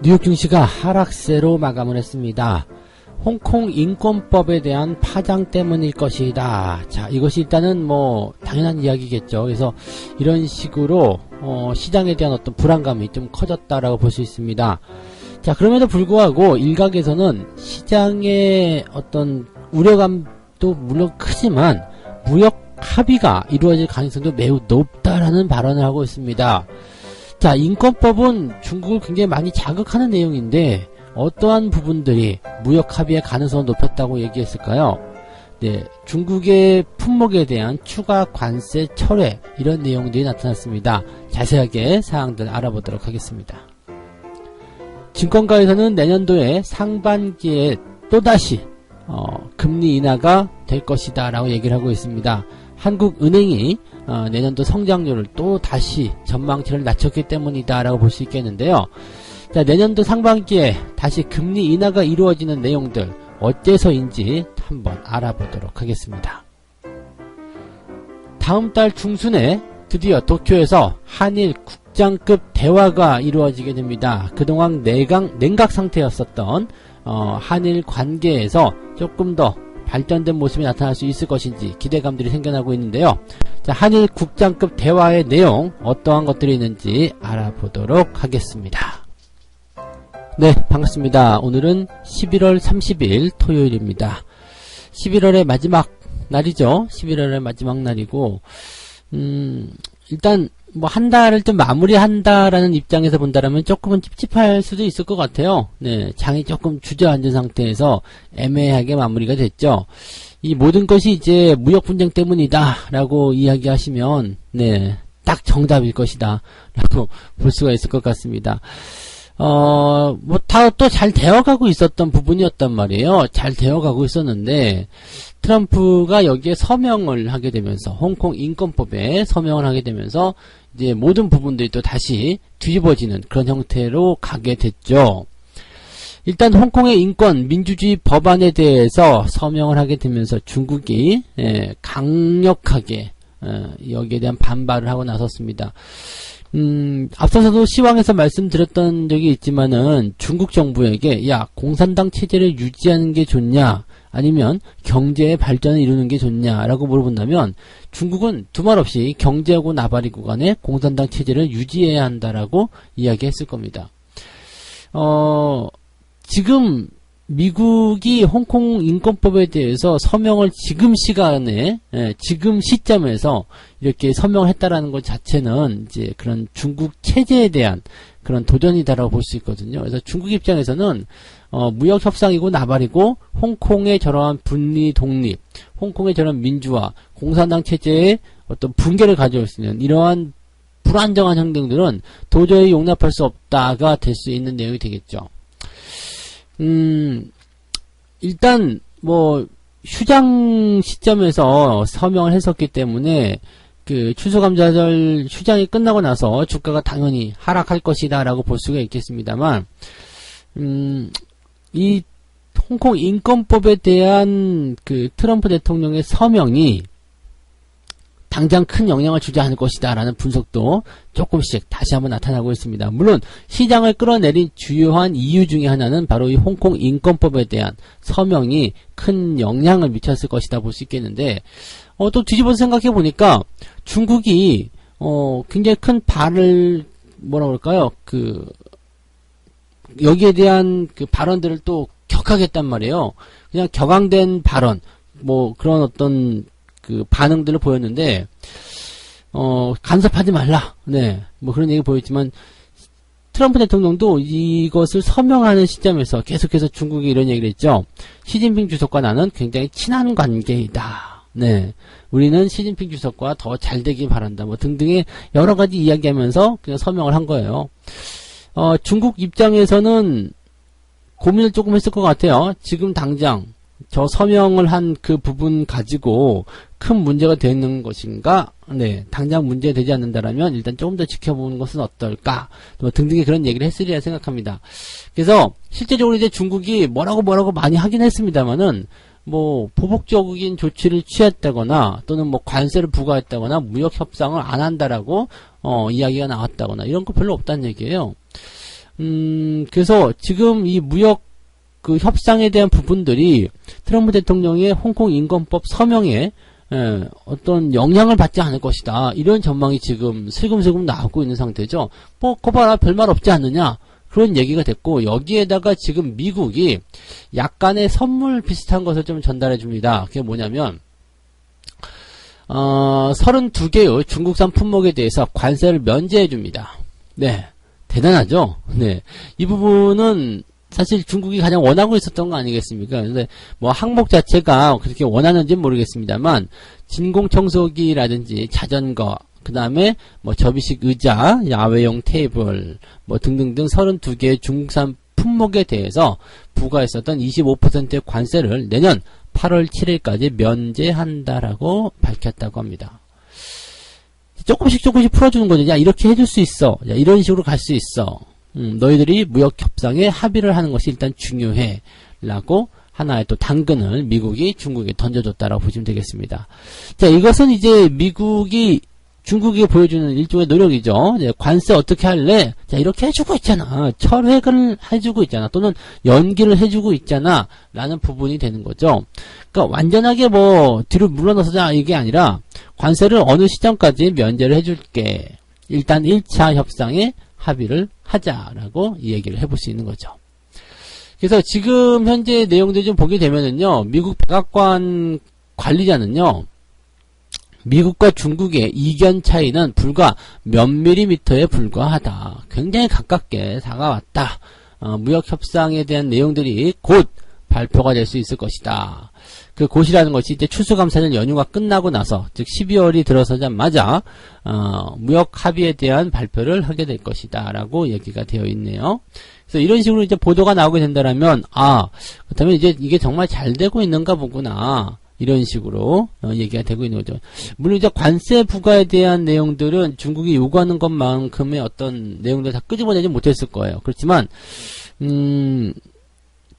뉴욕 증시가 하락세로 마감을 했습니다. 홍콩 인권법에 대한 파장 때문일 것이다. 자, 이것이 일단은 뭐 당연한 이야기겠죠. 그래서 이런 식으로 시장에 대한 어떤 불안감이 좀 커졌다라고 볼 수 있습니다. 자, 그럼에도 불구하고 일각에서는 시장의 어떤 우려감도 물론 크지만 무역 합의가 이루어질 가능성도 매우 높다라는 발언을 하고 있습니다. 자, 인권법은 중국을 굉장히 많이 자극하는 내용인데 어떠한 부분들이 무역 합의의 가능성을 높였다고 얘기했을까요? 네, 중국의 품목에 대한 추가 관세 철회 이런 내용들이 나타났습니다. 자세하게 사항들 알아보도록 하겠습니다. 증권가에서는 내년도에 상반기에 또다시 금리 인하가 될 것이다 라고 얘기를 하고 있습니다. 한국은행이 내년도 성장률을 또 다시 전망치를 낮췄기 때문이다 라고 볼 수 있겠는데요. 자, 내년도 상반기에 다시 금리 인하가 이루어지는 내용들 어째서인지 한번 알아보도록 하겠습니다. 다음 달 중순에 드디어 도쿄에서 한일 국장급 대화가 이루어지게 됩니다. 그동안 냉각 상태였었던 한일 관계에서 조금 더 발전된 모습이 나타날 수 있을 것인지 기대감들이 생겨나고 있는데요. 자, 한일 국장급 대화의 내용 어떠한 것들이 있는지 알아보도록 하겠습니다. 네, 반갑습니다. 오늘은 11월 30일 토요일입니다. 11월의 마지막 날이죠. 11월의 마지막 날이고 일단 뭐 한 달을 좀 마무리한다라는 입장에서 본다라면 조금은 찝찝할 수도 있을 것 같아요. 네, 장이 조금 주저앉은 상태에서 애매하게 마무리가 됐죠. 이 모든 것이 이제 무역 분쟁 때문이다라고 이야기하시면 네, 딱 정답일 것이다라고 볼 수가 있을 것 같습니다. 뭐 다 또 잘 되어가고 있었던 부분이었단 말이에요. 잘 되어가고 있었는데 트럼프가 여기에 서명을 하게 되면서 홍콩 인권법에 서명을 하게 되면서 이제 모든 부분들이 또 다시 뒤집어지는 그런 형태로 가게 됐죠. 일단 홍콩의 인권 민주주의 법안에 대해서 서명을 하게 되면서 중국이 강력하게 여기에 대한 반발을 하고 나섰습니다. 앞서서도 시황에서 말씀드렸던 적이 있지만은 중국 정부에게 야, 공산당 체제를 유지하는 게 좋냐 아니면 경제의 발전을 이루는 게 좋냐라고 물어본다면 중국은 두말 없이 경제하고 나발이고 간에 공산당 체제를 유지해야 한다라고 이야기했을 겁니다. 지금 미국이 홍콩 인권법에 대해서 서명을 지금 시간에, 지금 시점에서 이렇게 서명을 했다라는 것 자체는 이제 그런 중국 체제에 대한 그런 도전이다라고 볼 수 있거든요. 그래서 중국 입장에서는, 무역 협상이고 나발이고, 홍콩의 저러한 분리 독립, 홍콩의 저런 민주화, 공산당 체제의 어떤 붕괴를 가져올 수 있는 이러한 불안정한 행동들은 도저히 용납할 수 없다가 될 수 있는 내용이 되겠죠. 일단, 뭐, 휴장 시점에서 서명을 했었기 때문에, 그, 추수감사절 휴장이 끝나고 나서 주가가 당연히 하락할 것이다 라고 볼 수가 있겠습니다만, 이 홍콩 인권법에 대한 그 트럼프 대통령의 서명이 당장 큰 영향을 주지 않을 것이다 라는 분석도 조금씩 다시 한번 나타나고 있습니다. 물론 시장을 끌어내린 주요한 이유 중에 하나는 바로 이 홍콩 인권법에 대한 서명이 큰 영향을 미쳤을 것이다 볼 수 있겠는데 또 뒤집어서 생각해 보니까 중국이 굉장히 큰 발을 뭐라 그럴까요? 그 여기에 대한 그 발언들을 또 격하겠단 말이에요. 그냥 격앙된 발언 뭐 그런 어떤 그 반응들을 보였는데 간섭하지 말라. 네, 뭐 그런 얘기 보였지만 트럼프 대통령도 이것을 서명하는 시점에서 계속해서 중국이 이런 얘기를 했죠. 시진핑 주석과 나는 굉장히 친한 관계이다. 네, 우리는 시진핑 주석과 더 잘 되길 바란다. 뭐 등등의 여러 가지 이야기하면서 그냥 서명을 한 거예요. 중국 입장에서는 고민을 조금 했을 것 같아요. 지금 당장 저 서명을 한 그 부분 가지고 큰 문제가 되는 것인가? 네, 당장 문제되지 않는다라면 일단 조금 더 지켜보는 것은 어떨까? 뭐 등등의 그런 얘기를 했으리라 생각합니다. 그래서 실제적으로 이제 중국이 뭐라고 많이 하긴 했습니다만은 뭐 보복적인 조치를 취했다거나 또는 뭐 관세를 부과했다거나 무역 협상을 안 한다라고 이야기가 나왔다거나 이런 거 별로 없다는 얘기예요. 그래서 지금 이 무역 그 협상에 대한 부분들이 트럼프 대통령의 홍콩 인권법 서명에 어떤 영향을 받지 않을 것이다. 이런 전망이 지금 슬금슬금 나오고 있는 상태죠. 뭐, 거 봐라, 별말 없지 않느냐. 그런 얘기가 됐고, 여기에다가 지금 미국이 약간의 선물 비슷한 것을 좀 전달해 줍니다. 그게 뭐냐면, 32개의 중국산 품목에 대해서 관세를 면제해 줍니다. 네. 대단하죠? 네. 이 부분은 사실 중국이 가장 원하고 있었던 거 아니겠습니까? 근데 뭐 항목 자체가 그렇게 원하는지는 모르겠습니다만 진공청소기라든지 자전거, 그 다음에 뭐 접이식 의자, 야외용 테이블, 뭐 등등등 32개의 중국산 품목에 대해서 부과했었던 25%의 관세를 내년 8월 7일까지 면제한다라고 밝혔다고 합니다. 조금씩 풀어주는 거죠. 야, 이렇게 해줄 수 있어. 야, 이런 식으로 갈 수 있어. 너희들이 무역 협상에 합의를 하는 것이 일단 중요해. 라고 하나의 또 당근을 미국이 중국에 던져줬다라고 보시면 되겠습니다. 자, 이것은 이제 미국이 중국이 보여주는 일종의 노력이죠. 이제 관세 어떻게 할래? 자, 이렇게 해주고 있잖아. 철회를 해주고 있잖아. 또는 연기를 해주고 있잖아. 라는 부분이 되는 거죠. 그러니까 완전하게 뭐 뒤로 물러나서자 이게 아니라 관세를 어느 시점까지 면제를 해줄게. 일단 1차 협상에 합의를 하자라고 이 얘기를 해볼 수 있는 거죠. 그래서 지금 현재 내용들 좀 보게 되면은요, 미국 백악관 관리자는요, 미국과 중국의 이견 차이는 불과 몇 밀리미터에 불과하다. 굉장히 가깝게 다가왔다. 무역 협상에 대한 내용들이 곧 발표가 될 수 있을 것이다. 그 곧이라는 것이 이제 추수감사절 연휴가 끝나고 나서, 즉 12월이 들어서자마자 무역 합의에 대한 발표를 하게 될 것이다라고 얘기가 되어 있네요. 그래서 이런 식으로 이제 보도가 나오게 된다라면, 그렇다면 이제 이게 정말 잘 되고 있는가 보구나. 이런 식으로 얘기가 되고 있는 거죠. 물론 이제 관세 부과에 대한 내용들은 중국이 요구하는 것만큼의 어떤 내용들 다 끄집어내지 못했을 거예요. 그렇지만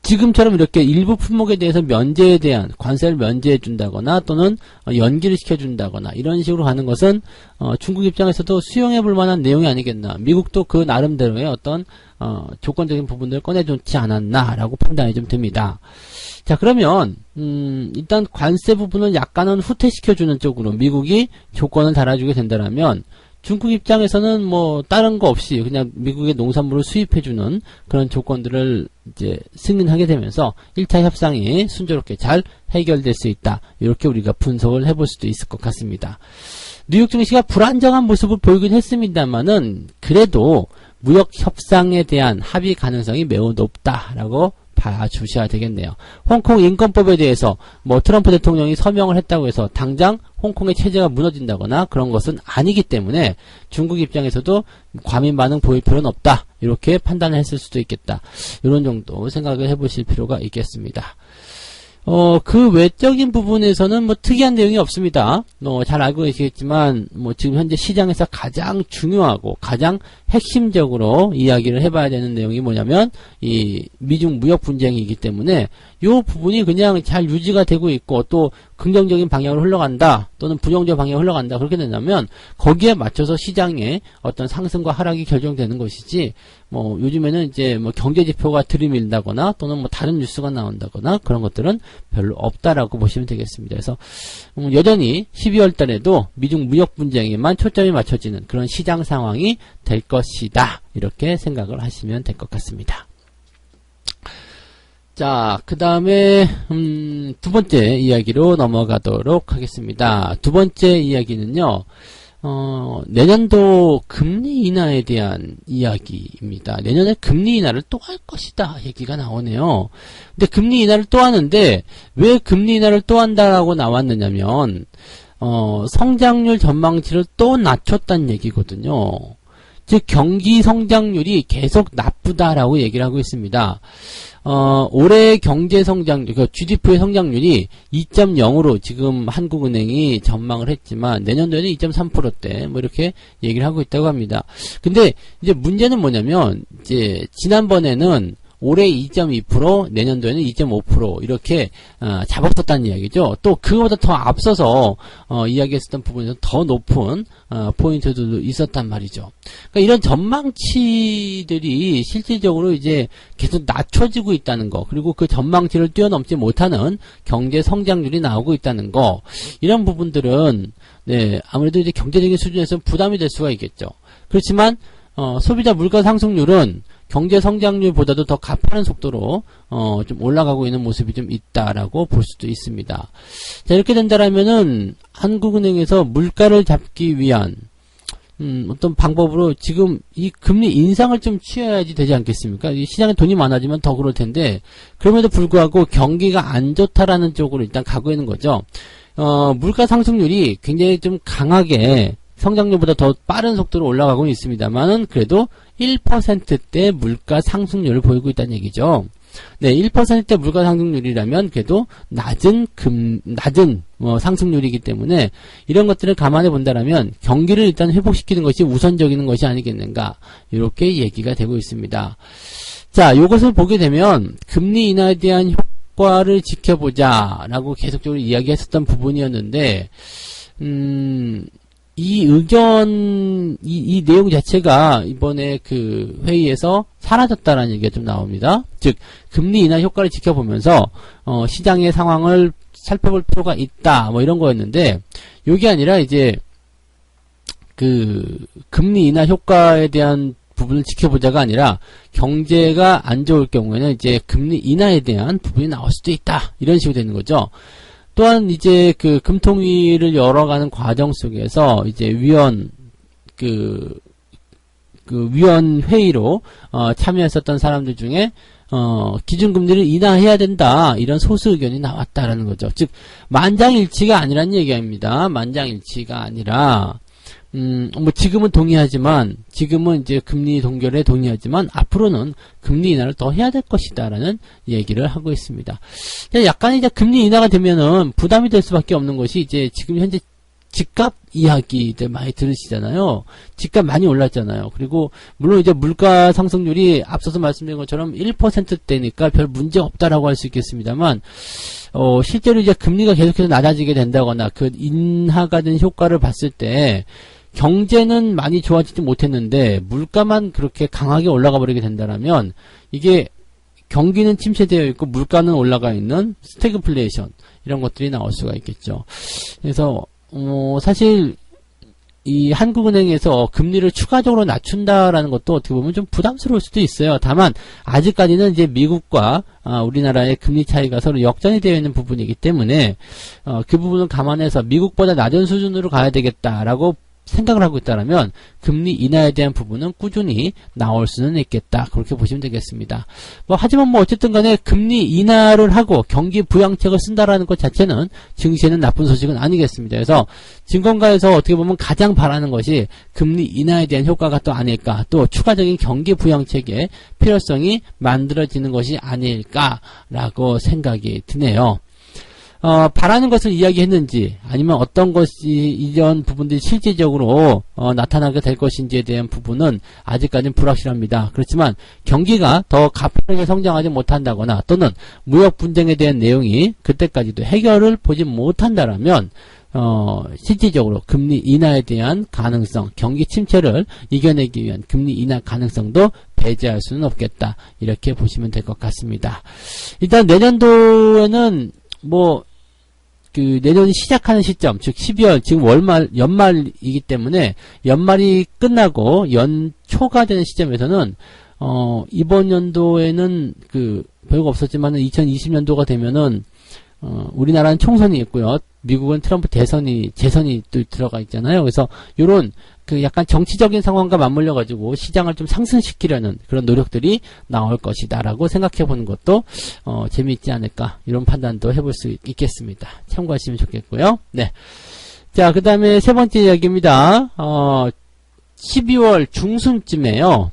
지금처럼 이렇게 일부 품목에 대해서 면제에 대한 관세를 면제해 준다거나 또는 연기를 시켜준다거나 이런 식으로 하는 것은 중국 입장에서도 수용해 볼 만한 내용이 아니겠나. 미국도 그 나름대로의 어떤 조건적인 부분들을 꺼내놓지 않았나라고 판단이 좀 듭니다. 자, 그러면 일단 관세 부분을 약간은 후퇴시켜주는 쪽으로 미국이 조건을 달아주게 된다면 중국 입장에서는 뭐 다른 거 없이 그냥 미국의 농산물을 수입해주는 그런 조건들을 이제 승인하게 되면서 1차 협상이 순조롭게 잘 해결될 수 있다. 이렇게 우리가 분석을 해볼 수도 있을 것 같습니다. 뉴욕 증시가 불안정한 모습을 보이긴 했습니다만은 그래도 무역 협상에 대한 합의 가능성이 매우 높다라고 봐주셔야 되겠네요. 홍콩 인권법에 대해서 뭐 트럼프 대통령이 서명을 했다고 해서 당장 홍콩의 체제가 무너진다거나 그런 것은 아니기 때문에 중국 입장에서도 과민 반응 보일 필요는 없다. 이렇게 판단을 했을 수도 있겠다. 이런 정도 생각을 해보실 필요가 있겠습니다. 그 외적인 부분에서는 뭐 특이한 내용이 없습니다. 잘 알고 계시겠지만, 뭐 지금 현재 시장에서 가장 중요하고 가장 핵심적으로 이야기를 해봐야 되는 내용이 뭐냐면, 이 미중 무역 분쟁이기 때문에, 요 부분이 그냥 잘 유지가 되고 있고, 또 긍정적인 방향으로 흘러간다, 또는 부정적 방향으로 흘러간다, 그렇게 된다면, 거기에 맞춰서 시장의 어떤 상승과 하락이 결정되는 것이지, 뭐 요즘에는 이제 뭐 경제 지표가 들이밀다거나 또는 뭐 다른 뉴스가 나온다거나 그런 것들은 별로 없다라고 보시면 되겠습니다. 그래서 여전히 12월 달에도 미중 무역 분쟁에만 초점이 맞춰지는 그런 시장 상황이 될 것이다. 이렇게 생각을 하시면 될 것 같습니다. 자, 그 다음에 두 번째 이야기로 넘어가도록 하겠습니다. 두 번째 이야기는요. 내년도 금리 인하에 대한 이야기입니다. 내년에 금리 인하를 또 할 것이다 얘기가 나오네요. 근데 금리 인하를 또 하는데 왜 금리 인하를 또 한다라고 나왔느냐면 성장률 전망치를 또 낮췄다는 얘기거든요. 즉 경기 성장률이 계속 나쁘다라고 얘기를 하고 있습니다. 올해 경제 성장률, 그러니까 GDP의 성장률이 2.0으로 지금 한국은행이 전망을 했지만 내년도에는 2.3%대 뭐 이렇게 얘기를 하고 있다고 합니다. 근데 이제 문제는 뭐냐면 이제 지난번에는 올해 2.2%, 내년도에는 2.5% 이렇게 잡았었다는 이야기죠. 또 그거보다 더 앞서서 이야기했었던 부분에서 더 높은 포인트도 있었단 말이죠. 그러니까 이런 전망치들이 실질적으로 이제 계속 낮춰지고 있다는 거, 그리고 그 전망치를 뛰어넘지 못하는 경제 성장률이 나오고 있다는 거, 이런 부분들은 네, 아무래도 이제 경제적인 수준에서 부담이 될 수가 있겠죠. 그렇지만 소비자 물가 상승률은 경제 성장률보다도 더 가파른 속도로 좀 올라가고 있는 모습이 좀 있다라고 볼 수도 있습니다. 자, 이렇게 된다라면은 한국은행에서 물가를 잡기 위한 어떤 방법으로 지금 이 금리 인상을 좀 취해야지 되지 않겠습니까? 이 시장에 돈이 많아지면 더 그럴 텐데, 그럼에도 불구하고 경기가 안 좋다라는 쪽으로 일단 가고 있는 거죠. 물가 상승률이 굉장히 좀 강하게 성장률보다 더 빠른 속도로 올라가고 있습니다만은 그래도 1%대 물가 상승률을 보이고 있다는 얘기죠. 네, 1%대 물가 상승률이라면 그래도 낮은 상승률이기 때문에 이런 것들을 감안해 본다라면 경기를 일단 회복시키는 것이 우선적인 것이 아니겠는가, 이렇게 얘기가 되고 있습니다. 자, 이것을 보게 되면 금리 인하에 대한 효과를 지켜보자라고 계속적으로 이야기했었던 부분이었는데, 이 의견, 이 내용 자체가 이번에 그 회의에서 사라졌다라는 얘기가 좀 나옵니다. 즉, 금리 인하 효과를 지켜보면서, 시장의 상황을 살펴볼 필요가 있다, 뭐 이런 거였는데, 요게 아니라 이제, 그, 금리 인하 효과에 대한 부분을 지켜보자가 아니라, 경제가 안 좋을 경우에는 이제 금리 인하에 대한 부분이 나올 수도 있다, 이런 식으로 되는 거죠. 또한 이제 그 금통위를 열어가는 과정 속에서 이제 위원 회의로 참여했었던 사람들 중에 기준금리를 인하해야 된다, 이런 소수 의견이 나왔다라는 거죠. 즉 만장일치가 아니란 얘기입니다. 만장일치가 아니라 뭐 지금은 동의하지만, 지금은 이제 금리 동결에 동의하지만 앞으로는 금리 인하를 더 해야 될 것이다라는 얘기를 하고 있습니다. 약간 이제 금리 인하가 되면은 부담이 될 수밖에 없는 것이, 이제 지금 현재 집값 이야기들 많이 들으시잖아요. 집값 많이 올랐잖아요. 그리고 물론 이제 물가 상승률이 앞서서 말씀드린 것처럼 1%대니까 별 문제 없다라고 할 수 있겠습니다만, 실제로 이제 금리가 계속해서 낮아지게 된다거나 그 인하가 된 효과를 봤을 때 경제는 많이 좋아지지 못했는데 물가만 그렇게 강하게 올라가 버리게 된다면, 이게 경기는 침체되어 있고 물가는 올라가 있는 스태그플레이션, 이런 것들이 나올 수가 있겠죠. 그래서 사실 이 한국은행에서 금리를 추가적으로 낮춘다라는 것도 어떻게 보면 좀 부담스러울 수도 있어요. 다만 아직까지는 이제 미국과 우리나라의 금리 차이가 서로 역전이 되어 있는 부분이기 때문에 그 부분을 감안해서 미국보다 낮은 수준으로 가야 되겠다라고 생각을 하고 있다면 금리 인하에 대한 부분은 꾸준히 나올 수는 있겠다, 그렇게 보시면 되겠습니다. 하지만 어쨌든 간에 금리 인하를 하고 경기 부양책을 쓴다라는 것 자체는 증시에는 나쁜 소식은 아니겠습니다. 그래서 증권가에서 어떻게 보면 가장 바라는 것이 금리 인하에 대한 효과가 또 아닐까, 또 추가적인 경기 부양책의 필요성이 만들어지는 것이 아닐까라고 생각이 드네요. 바라는 것을 이야기했는지, 아니면 어떤 것이 이런 부분들이 실질적으로 나타나게 될 것인지에 대한 부분은 아직까지는 불확실합니다. 그렇지만 경기가 더 가파르게 성장하지 못한다거나, 또는 무역 분쟁에 대한 내용이 그때까지도 해결을 보지 못한다라면 실질적으로 금리 인하에 대한 가능성, 경기 침체를 이겨내기 위한 금리 인하 가능성도 배제할 수는 없겠다, 이렇게 보시면 될 것 같습니다. 일단 내년도에는 내년이 시작하는 시점, 즉 12월, 지금 연말이기 때문에 연말이 끝나고 연초가 되는 시점에서는 이번 연도에는 별거 없었지만은 2020년도가 되면은 우리나라는 총선이 있고요. 미국은 트럼프 재선이 또 들어가 있잖아요. 그래서 요런 약간 정치적인 상황과 맞물려 가지고 시장을 좀 상승시키려는 그런 노력들이 나올 것이다라고 생각해 보는 것도 재미있지 않을까, 이런 판단도 해볼 수 있겠습니다. 참고하시면 좋겠고요. 네. 자, 그다음에 세 번째 이야기입니다. 12월 중순쯤에요.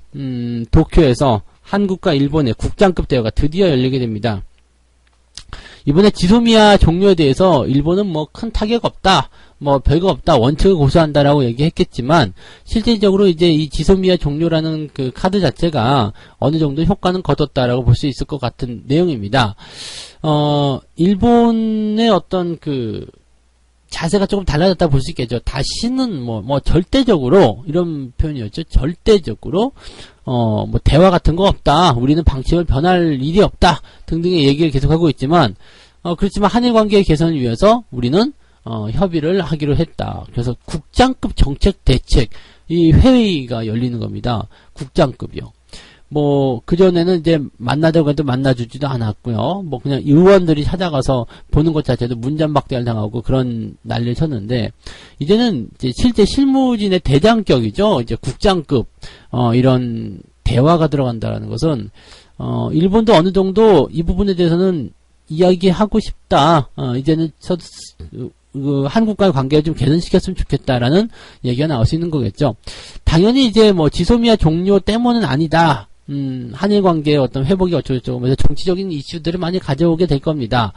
도쿄에서 한국과 일본의 국장급 대화가 드디어 열리게 됩니다. 이번에 지소미아 종료에 대해서 일본은 큰 타격 없다, 뭐 별거 없다, 원칙을 고수한다라고 얘기했겠지만 실질적으로 이제 이 지소미아 종료라는 그 카드 자체가 어느 정도 효과는 거뒀다라고 볼 수 있을 것 같은 내용입니다. 일본의 어떤 그 자세가 조금 달라졌다 볼 수 있겠죠. 다시는 뭐 절대적으로 이런 표현이었죠. 절대적으로 뭐 대화 같은 거 없다. 우리는 방침을 변할 일이 없다. 등등의 얘기를 계속하고 있지만 그렇지만 한일 관계의 개선을 위해서 우리는 협의를 하기로 했다. 그래서 국장급 정책 대책 이 회의가 열리는 겁니다. 국장급이요. 뭐 그전에는 이제 만나자고 해도 만나주지도 않았고요. 뭐 그냥 의원들이 찾아가서 보는 것 자체도 문전박대를 당하고 그런 난리를 쳤는데 이제는 이제 실제 실무진의 대장격이죠. 이제 국장급 이런 대화가 들어간다는 것은 일본도 어느 정도 이 부분에 대해서는 이야기하고 싶다. 이제는 한국과의 관계를 좀 개선시켰으면 좋겠다라는 얘기가 나올 수 있는 거겠죠. 당연히 이제 뭐 지소미아 종료 때문은 아니다. 한일 관계의 어떤 회복이 어쩌고저쩌고 하면서 정치적인 이슈들을 많이 가져오게 될 겁니다.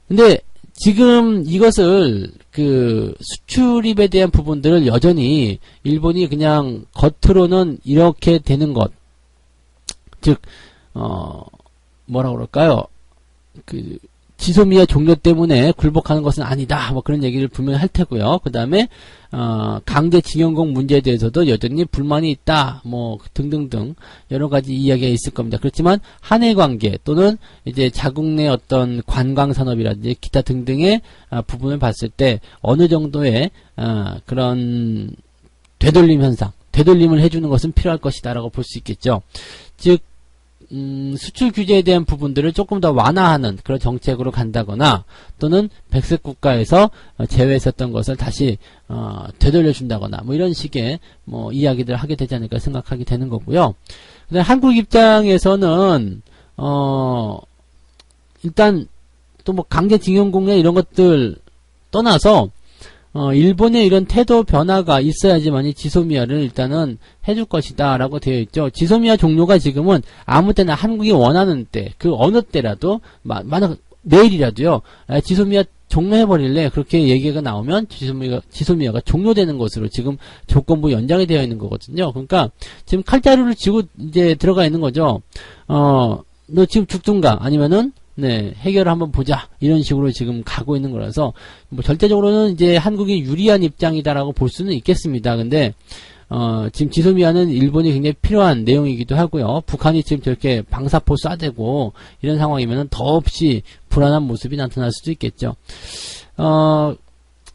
근데 지금 이것을 그 수출입에 대한 부분들을 여전히 일본이 그냥 겉으로는 이렇게 되는 것, 즉 뭐라 그럴까요? 그 지소미아 종료 때문에 굴복하는 것은 아니다. 뭐 그런 얘기를 분명히 할 테고요. 그 다음에 강제징용공 문제에 대해서도 여전히 불만이 있다. 뭐 등등등 여러 가지 이야기가 있을 겁니다. 그렇지만 한일 관계 또는 이제 자국 내 어떤 관광 산업이라든지 기타 등등의 부분을 봤을 때 어느 정도의 그런 되돌림 현상, 되돌림을 해주는 것은 필요할 것이다라고 볼 수 있겠죠. 즉 수출 규제에 대한 부분들을 조금 더 완화하는 그런 정책으로 간다거나 또는 백색 국가에서 제외했었던 것을 다시 되돌려준다거나 뭐 이런 식의 뭐 이야기들을 하게 되지 않을까 생각하게 되는 거고요. 근데 한국 입장에서는 일단 또 뭐 강제징용공여 이런 것들 떠나서 일본의 이런 태도 변화가 있어야지만이 지소미아를 일단은 해줄 것이다 라고 되어 있죠. 지소미아 종료가 지금은 아무 때나 한국이 원하는 때, 그 어느 때라도 만약 내일이라도요 지소미아 종료해버릴래 그렇게 얘기가 나오면 지소미아가 종료되는 것으로 지금 조건부 연장이 되어 있는 거거든요. 그러니까 지금 칼자루를 쥐고 이제 들어가 있는 거죠. 너 지금 죽든가 아니면은 네, 해결을 한번 보자. 이런 식으로 지금 가고 있는 거라서, 뭐, 절대적으로는 이제 한국이 유리한 입장이다라고 볼 수는 있겠습니다. 근데, 지금 지소미아는 일본이 굉장히 필요한 내용이기도 하고요. 북한이 지금 저렇게 방사포 쏴대고, 이런 상황이면은 더없이 불안한 모습이 나타날 수도 있겠죠.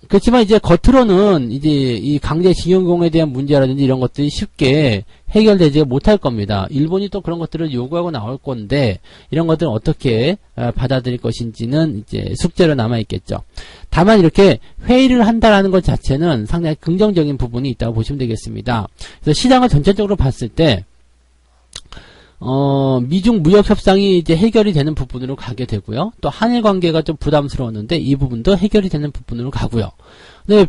그렇지만 이제 겉으로는 이제 이 강제징용공에 대한 문제라든지 이런 것들이 쉽게 해결되지 못할 겁니다. 일본이 또 그런 것들을 요구하고 나올 건데 이런 것들을 어떻게 받아들일 것인지는 이제 숙제로 남아있겠죠. 다만 이렇게 회의를 한다라는 것 자체는 상당히 긍정적인 부분이 있다고 보시면 되겠습니다. 그래서 시장을 전체적으로 봤을 때 미중 무역 협상이 이제 해결이 되는 부분으로 가게 되고요. 또 한일 관계가 좀 부담스러웠는데 이 부분도 해결이 되는 부분으로 가고요. 근데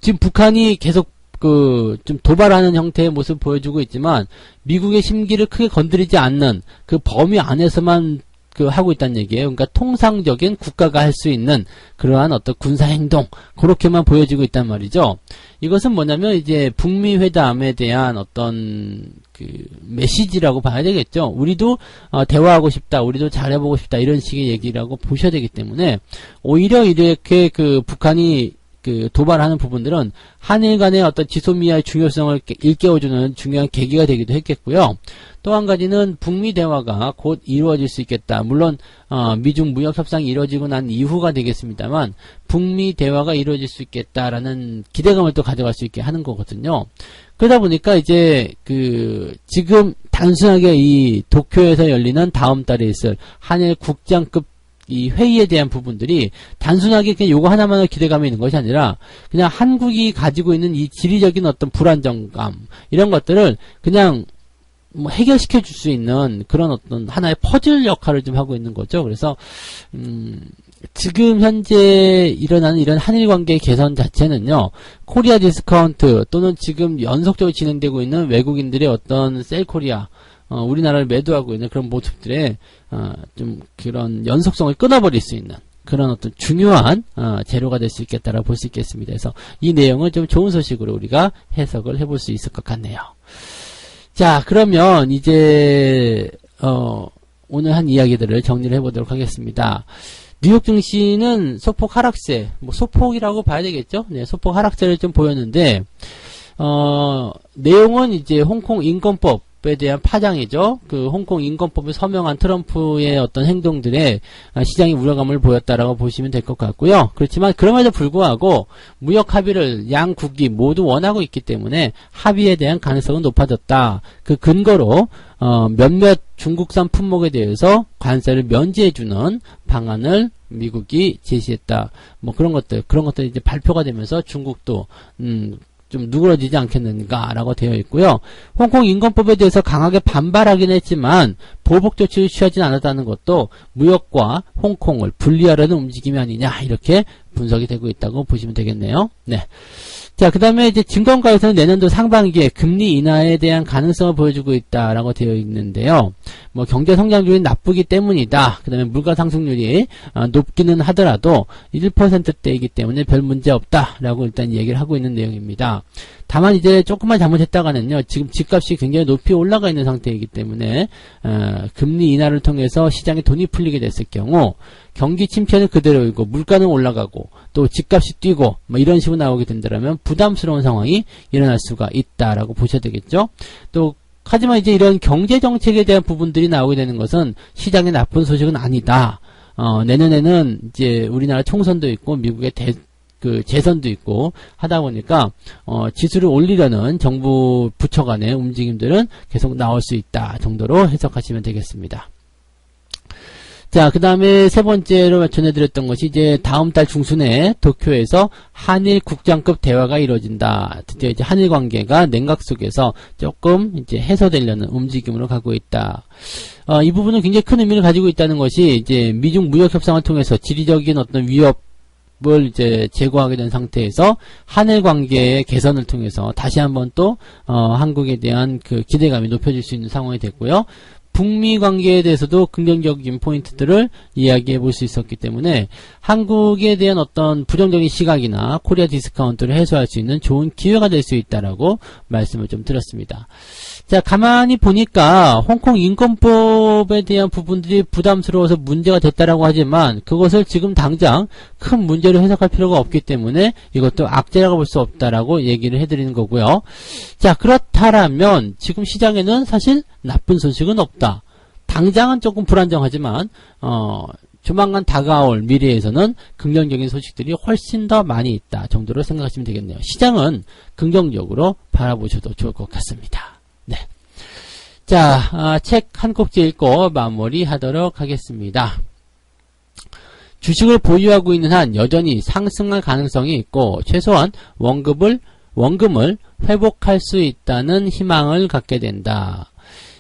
지금 북한이 계속 좀 도발하는 형태의 모습을 보여주고 있지만 미국의 심기를 크게 건드리지 않는 그 범위 안에서만 하고 있다는 얘기예요. 그러니까 통상적인 국가가 할 수 있는 그러한 어떤 군사행동 그렇게만 보여지고 있단 말이죠. 이것은 뭐냐면 이제 북미 회담에 대한 어떤 그 메시지라고 봐야 되겠죠. 우리도 대화하고 싶다, 우리도 잘해보고 싶다 이런 식의 얘기라고 보셔야 되기 때문에 오히려 이렇게 그 북한이 그 도발하는 부분들은 한일 간의 어떤 지소미아의 중요성을 일깨워주는 중요한 계기가 되기도 했겠고요. 또 한 가지는 북미 대화가 곧 이루어질 수 있겠다. 물론 미중 무역 협상이 이루어지고 난 이후가 되겠습니다만 북미 대화가 이루어질 수 있겠다라는 기대감을 또 가져갈 수 있게 하는 거거든요. 그러다 보니까 이제 지금 단순하게 이 도쿄에서 열리는 다음 달에 있을 한일 국장급 이 회의에 대한 부분들이 단순하게 그냥 요거 하나만의 기대감이 있는 것이 아니라 그냥 한국이 가지고 있는 이 지리적인 어떤 불안정감 이런 것들을 그냥 뭐 해결시켜 줄 수 있는 그런 어떤 하나의 퍼즐 역할을 좀 하고 있는 거죠. 그래서 지금 현재 일어나는 이런 한일 관계 개선 자체는요, 코리아 디스카운트 또는 지금 연속적으로 진행되고 있는 외국인들의 어떤 셀코리아 우리나라를 매도하고 있는 그런 모습들의 좀 그런 연속성을 끊어버릴 수 있는 그런 어떤 중요한 재료가 될 수 있겠다라고 볼 수 있겠습니다. 그래서 이 내용은 좀 좋은 소식으로 우리가 해석을 해볼 수 있을 것 같네요. 자, 그러면 이제 오늘 한 이야기들을 정리를 해보도록 하겠습니다. 뉴욕 증시는 소폭 하락세, 뭐 소폭이라고 봐야 되겠죠? 네, 소폭 하락세를 좀 보였는데 내용은 이제 홍콩 인권법에 대한 파장이죠. 그 홍콩 인권법을 서명한 트럼프의 어떤 행동들에 시장이 우려감을 보였다라고 보시면 될 것 같고요. 그렇지만 그럼에도 불구하고 무역 합의를 양국이 모두 원하고 있기 때문에 합의에 대한 가능성은 높아졌다. 그 근거로 몇몇 중국산 품목에 대해서 관세를 면제해주는 방안을 미국이 제시했다. 뭐 그런 것들이 이제 발표가 되면서 중국도 좀 누그러지지 않겠는가라고 되어 있고요. 홍콩 인권법에 대해서 강하게 반발하긴 했지만 보복 조치를 취하지 않았다는 것도 무역과 홍콩을 분리하려는 움직임이 아니냐 이렇게 분석이 되고 있다고 보시면 되겠네요. 네. 자, 그 다음에 이제 증권가에서는 내년도 상반기에 금리 인하에 대한 가능성을 보여주고 있다라고 되어 있는데요. 뭐 경제 성장률이 나쁘기 때문이다. 그 다음에 물가 상승률이 높기는 하더라도 1%대이기 때문에 별 문제 없다라고 일단 얘기를 하고 있는 내용입니다. 다만 이제 조금만 잘못했다가는요, 지금 집값이 굉장히 높이 올라가 있는 상태이기 때문에 금리 인하를 통해서 시장에 돈이 풀리게 됐을 경우 경기 침체는 그대로이고 물가는 올라가고 또 집값이 뛰고 뭐 이런 식으로 나오게 된다면 부담스러운 상황이 일어날 수가 있다라고 보셔야 되겠죠. 또 하지만 이제 이런 경제 정책에 대한 부분들이 나오게 되는 것은 시장에 나쁜 소식은 아니다. 내년에는 이제 우리나라 총선도 있고 미국의 재선도 있고 하다 보니까 지수를 올리려는 정부 부처 간의 움직임들은 계속 나올 수 있다 정도로 해석하시면 되겠습니다. 자, 그 다음에 세 번째로 전해드렸던 것이 이제 다음 달 중순에 도쿄에서 한일 국장급 대화가 이루어진다. 드디어 이제 한일 관계가 냉각 속에서 조금 이제 해소되려는 움직임으로 가고 있다. 이 부분은 굉장히 큰 의미를 가지고 있다는 것이 이제 미중 무역 협상을 통해서 지리적인 어떤 위협을 이제 제거하게 된 상태에서 한일 관계의 개선을 통해서 다시 한번 또 한국에 대한 그 기대감이 높여질 수 있는 상황이 됐고요. 북미 관계에 대해서도 긍정적인 포인트들을 이야기해 볼 수 있었기 때문에 한국에 대한 어떤 부정적인 시각이나 코리아 디스카운트를 해소할 수 있는 좋은 기회가 될 수 있다라고 말씀을 좀 드렸습니다. 자, 가만히 보니까 홍콩 인권법에 대한 부분들이 부담스러워서 문제가 됐다라고 하지만 그것을 지금 당장 큰 문제로 해석할 필요가 없기 때문에 이것도 악재라고 볼 수 없다라고 얘기를 해드리는 거고요. 자, 그렇다라면 지금 시장에는 사실 나쁜 소식은 없다. 당장은 조금 불안정하지만 조만간 다가올 미래에서는 긍정적인 소식들이 훨씬 더 많이 있다 정도로 생각하시면 되겠네요. 시장은 긍정적으로 바라보셔도 좋을 것 같습니다. 네. 자, 책 한 꼭지 읽고 마무리하도록 하겠습니다. 주식을 보유하고 있는 한 여전히 상승할 가능성이 있고 최소한 원금을 회복할 수 있다는 희망을 갖게 된다.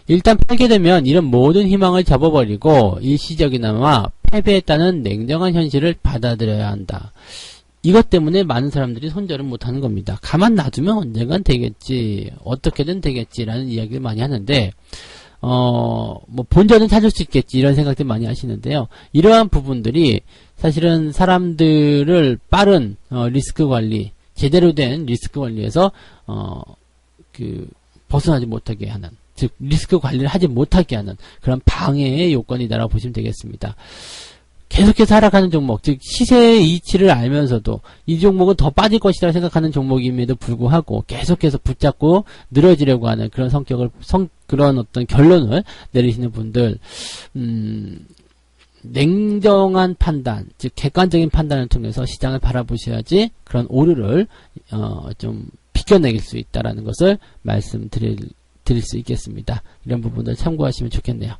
일단 팔게 되면 이런 모든 희망을 접어버리고 일시적이나마 패배했다는 냉정한 현실을 받아들여야 한다. 이것 때문에 많은 사람들이 손절을 못하는 겁니다. 가만 놔두면 언젠간 되겠지, 어떻게든 되겠지라는 이야기를 많이 하는데 뭐 본전은 찾을 수 있겠지 이런 생각들 많이 하시는데요. 이러한 부분들이 사실은 사람들을 빠른 리스크 관리, 제대로 된 리스크 관리에서 벗어나지 못하게 하는, 즉 리스크 관리를 하지 못하게 하는 그런 방해의 요건이다라고 보시면 되겠습니다. 계속해서 하락하는 종목, 즉 시세의 이치를 알면서도 이 종목은 더 빠질 것이라 생각하는 종목임에도 불구하고 계속해서 붙잡고 늘어지려고 하는 그런 그런 어떤 결론을 내리시는 분들, 냉정한 판단, 즉 객관적인 판단을 통해서 시장을 바라보셔야지 그런 오류를 좀 비껴내길 수 있다라는 것을 말씀드릴 수 있겠습니다. 이런 부분들 참고하시면 좋겠네요.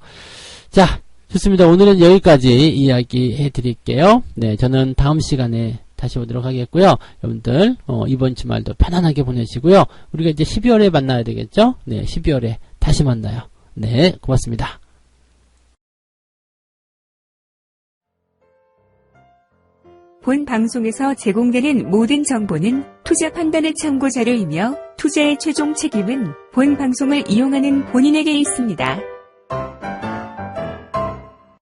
자, 좋습니다. 오늘은 여기까지 이야기해 드릴게요. 네, 저는 다음 시간에 다시 오도록 하겠고요. 여러분들 이번 주말도 편안하게 보내시고요. 우리가 이제 12월에 만나야 되겠죠? 네, 12월에 다시 만나요. 네, 고맙습니다. 본 방송에서 제공되는 모든 정보는 투자 판단의 참고 자료이며 투자의 최종 책임은 본 방송을 이용하는 본인에게 있습니다.